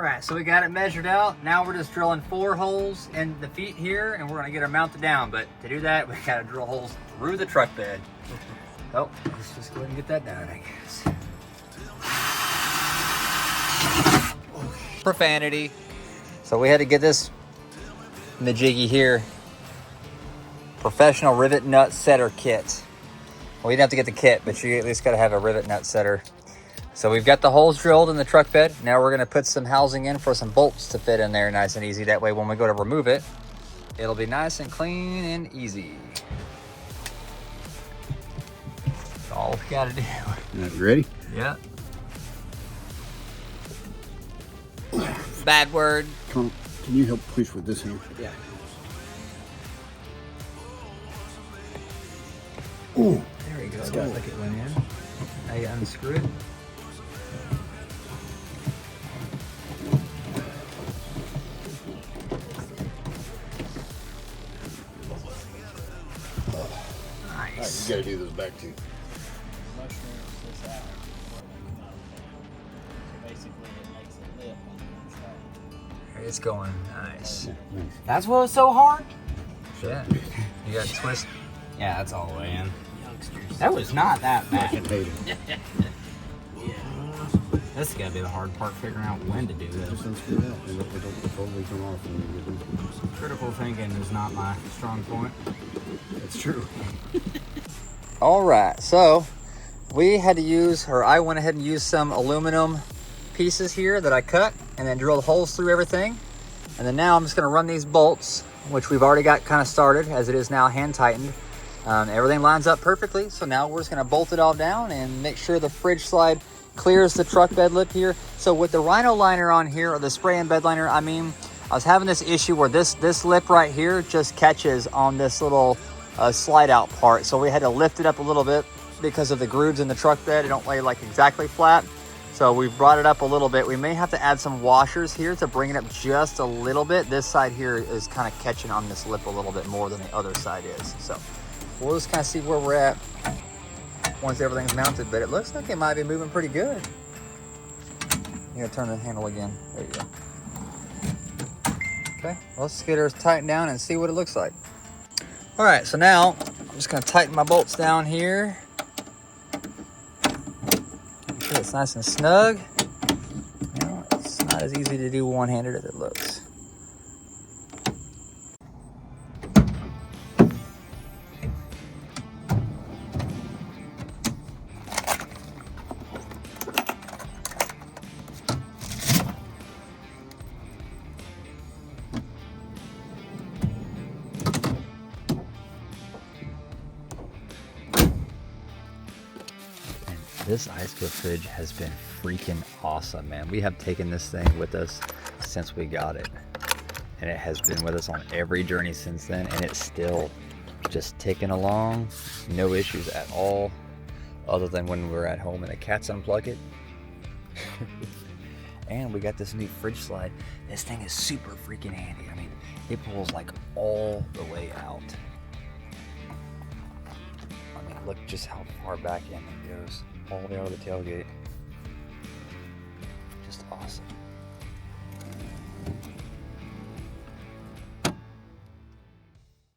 right, so we got it measured out. Now we're just drilling 4 holes in the feet here, and we're gonna get her mounted down. But to do that, we gotta drill holes through the truck bed. Oh, let's just go ahead and get that done, I guess. Profanity. So we had to get this majiggy here. Professional rivet nut setter kit. Well, you didn't have to get the kit, but you at least gotta have a rivet nut setter. So we've got the holes drilled in the truck bed. Now we're gonna put some housing in for some bolts to fit in there nice and easy. That way when we go to remove it, it'll be nice and clean and easy. That's all we gotta do. You ready? Yeah. Bad word. Come on, can you help push with this hand? Yeah. Ooh. There we go. Looks like it went in. Now you unscrew it. Nice. You gotta do those back too. It's going nice. That's what was so hard? Yeah. You got to twist. Yeah, that's all the way in. That was not that bad. This is gotta be the hard part, figuring out when to do this. Just unscrew that and it'll totally come off when you get done. Critical thinking is not my strong point. That's true. All right, so we had to use, or I went ahead and used some aluminum pieces here that I cut and then drilled holes through everything. And then now I'm just gonna run these bolts, which we've already got kind of started as it is now hand tightened. Everything lines up perfectly. So now we're just gonna bolt it all down and make sure the fridge slide clears the truck bed lip here. So with the Rhino liner on here, or the spray and bed liner, I was having this issue where this lip right here just catches on this little slide out part. So we had to lift it up a little bit because of the grooves in the truck bed. It don't lay like exactly flat. So we've brought it up a little bit. We may have to add some washers here to bring it up just a little bit. This side here is kind of catching on this lip a little bit more than the other side is. So we'll just kind of see where we're at once everything's mounted, but it looks like it might be moving pretty good. You gotta turn the handle again. There you go. Okay, let's get her tightened down and see what it looks like. All right, so now I'm just gonna tighten my bolts down here. Make sure it's nice and snug. You know, it's not as easy to do one-handed as it looks. This ICECO fridge has been freaking awesome, man. We have taken this thing with us since we got it. And it has been with us on every journey since then. And it's still just ticking along. No issues at all. Other than when we're at home and the cats unplug it. And we got this new fridge slide. This thing is super freaking handy. I mean, it pulls like all the way out. I mean, look just how far back in it goes. All the way out of the tailgate. Just awesome.